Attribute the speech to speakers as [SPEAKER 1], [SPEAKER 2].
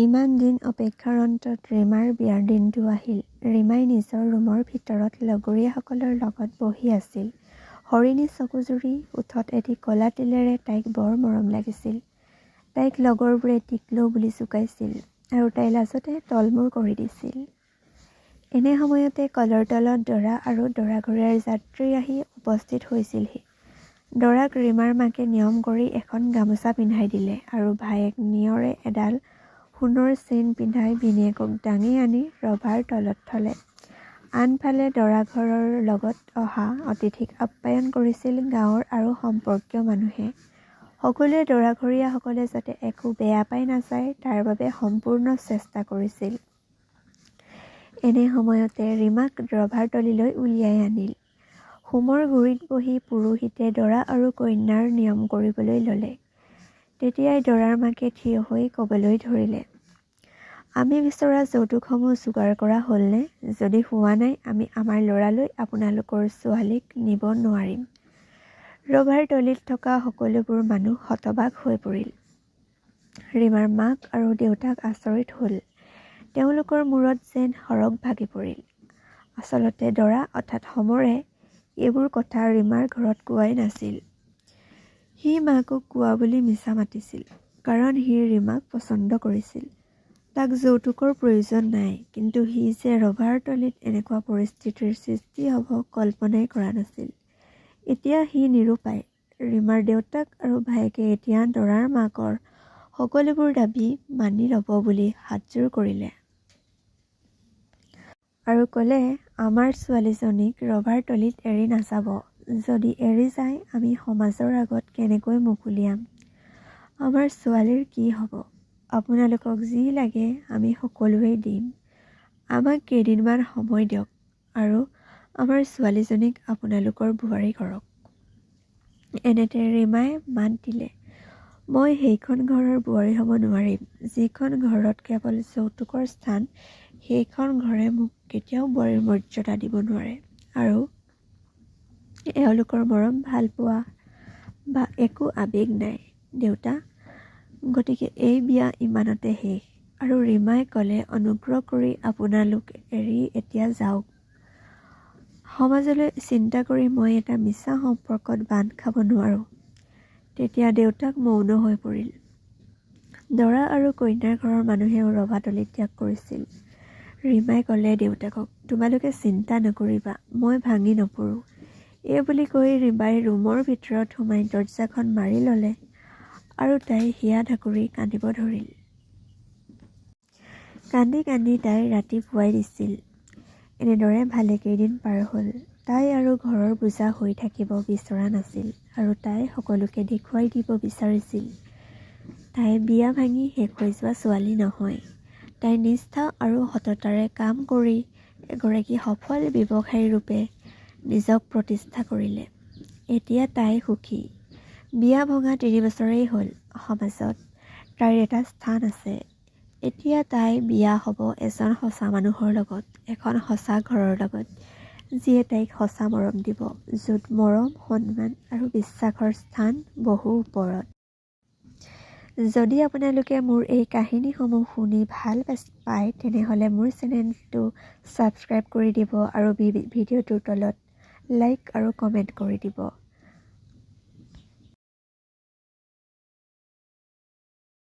[SPEAKER 1] ইমান দিন অপেক্ষাৰ অন্তত ৰীমাৰ বিয়াৰ দিনটো আহিল। ৰীমাই নিজৰ ৰুমৰ ভিতৰত লগৰীয়াসকলৰ লগত বহি আছিল। হৰিণী চকুজুৰি ওঠত এটি কলা তিলেৰে তাইক বৰ মৰম লাগিছিল। তাইক লগৰবোৰে টিকলৌ বুলি জোকাইছিল আৰু তাই লাজতে তলমূৰ কৰি দিছিল। এনে সময়তে কলৰ তলত দৰা আৰু দৰাঘৰীয়াৰ যাত্ৰী আহি উপস্থিত হৈছিলহি। দৰাক ৰীমাৰ মাকে নিয়ম কৰি এখন গামোচা পিন্ধাই দিলে আৰু ভায়েক নিয়ৰে এডাল সোণৰ চেইন পিন্ধাই ভিনীয়েকক দাঙি আনি ৰভাৰ তলত থলে। আনফালে দৰাঘৰৰ লগত অহা অতিথিক আপ্যায়ন কৰিছিল গাঁৱৰ আৰু সম্পৰ্কীয় মানুহে। সকলোৱে দৰাঘৰীয়াসকলে যাতে একো বেয়া পাই নাযায় তাৰ বাবে সম্পূৰ্ণ চেষ্টা কৰিছিল। এনে সময়তে ৰীমাক ৰভাৰ তলিলৈ উলিয়াই আনিল। হোমৰ গুৰিত বহি পুৰোহিতে দৰা আৰু কন্যাৰ নিয়ম কৰিবলৈ ললে। তেতিয়াই দৰাৰ মাকে থিয় হৈ কবলৈ ধৰিলে, আমি বিচৰা যৌতুকসমূহ যোগাৰ কৰা হ'লনে? যদি হোৱা নাই আমি আমাৰ ল'ৰালৈ আপোনালোকৰ ছোৱালীক নিব নোৱাৰিম। ৰভাৰ তলিত থকা সকলোবোৰ মানুহ হতবাক হৈ পৰিল। ৰীমাৰ মাক আৰু দেউতাক আচৰিত হ'ল। তেওঁলোকৰ মূৰত যেন সৰগ ভাগি পৰিল। আচলতে দৰা অৰ্থাৎ সমৰে এইবোৰ কথা ৰীমাৰ ঘৰত কোৱাই নাছিল। সি মাকক কোৱা বুলি মিছা মাতিছিল, কাৰণ সি ৰীমাক পচন্দ কৰিছিল। তাক যৌতুকৰ প্ৰয়োজন নাই, কিন্তু সি যে ৰভাৰ তলিত এনেকুৱা পৰিস্থিতিৰ সৃষ্টি হ'ব কল্পনাই কৰা নাছিল। এতিয়া সি নিৰুপায়। ৰীমাৰ দেউতাক আৰু ভায়েকে এতিয়া দৰাৰ মাকৰ সকলোবোৰ দাবী মানি ল'ব বুলি হাতজোৰ কৰিলে আৰু ক'লে, আমাৰ ছোৱালীজনীক ৰভাৰ তলিত এৰি নাযাব। যদি এৰি যায় আমি সমাজৰ আগত কেনেকৈ মুখ উলিয়াম? আমাৰ ছোৱালীৰ কি হ'ব? আপোনালোকক যি লাগে আমি সকলোৱেই দিম। আমাক কেইদিনমান সময় দিয়ক আৰু আমাৰ ছোৱালীজনীক আপোনালোকৰ বোৱাৰী কৰক। এনেতে ৰীমাই মাত দিলে, মই সেইখন ঘৰৰ বোৱাৰী হ'ব নোৱাৰিম। যিখন ঘৰত কেৱল যৌতুকৰ স্থান, সেইখন ঘৰে মোক কেতিয়াও বোৱাৰীৰ মৰ্যাদা দিব নোৱাৰে আৰু এওঁলোকৰ মৰম ভালপোৱা বা একো আৱেগ নাই, দেউতা। গতিকে এই বিয়া ইমানতে শেষ। আৰু ৰীমাই ক'লে, অনুগ্ৰহ কৰি আপোনালোক এৰি এতিয়া যাওক। সমাজলৈ চিন্তা কৰি মই এটা মিছা সম্পৰ্কত বান্ধ খাব নোৱাৰোঁ। তেতিয়া দেউতাক মৌন হৈ পৰিল। দৰা আৰু কন্যাৰ ঘৰৰ মানুহেও ৰভাতলি ত্যাগ কৰিছিল। ৰীমাই ক'লে দেউতাকক, তোমালোকে চিন্তা নকৰিবা, মই ভাঙি নপৰোঁ। এই বুলি কৈ ৰীমাই ৰুমৰ ভিতৰত সোমাই দৰজাখন মাৰি ল'লে আৰু তাই হিয়া ঢাকুৰি কান্দিব ধৰিল। কান্দি কান্দি তাই ৰাতি পুৱাই দিছিল। এনেদৰে ভালেকেইদিন পাৰ হ'ল। তাই আৰু ঘৰৰ বোজা হৈ থাকিব বিচৰা নাছিল আৰু তাই সকলোকে দেখুৱাই দিব বিচাৰিছিল। তাই বিয়া ভাঙি শেষ হৈ যোৱা ছোৱালী নহয়। তাই নিষ্ঠা আৰু সততাৰে কাম কৰি এগৰাকী সফল ব্যৱসায়ী ৰূপে নিজক প্ৰতিষ্ঠা কৰিলে। এতিয়া তাই সুখী। বিয়া ভঙা ৩ বছৰেই হ'ল। সমাজত তাইৰ এটা স্থান আছে। এতিয়া তাই বিয়া হ'ব এজন সঁচা মানুহৰ লগত, এখন সঁচা ঘৰৰ লগত, যিয়ে তাইক সঁচা মৰম দিব, য'ত মৰম, সন্মান আৰু বিশ্বাসৰ স্থান বহু ওপৰত। যদি আপোনালোকে মোৰ এই কাহিনীসমূহ শুনি ভাল পায় তেনেহ'লে মোৰ চেনেলটো ছাবস্ক্ৰাইব কৰি দিব আৰু ভিডিঅ'টোৰ তলত লাইক আৰু কমেণ্ট কৰি দিব।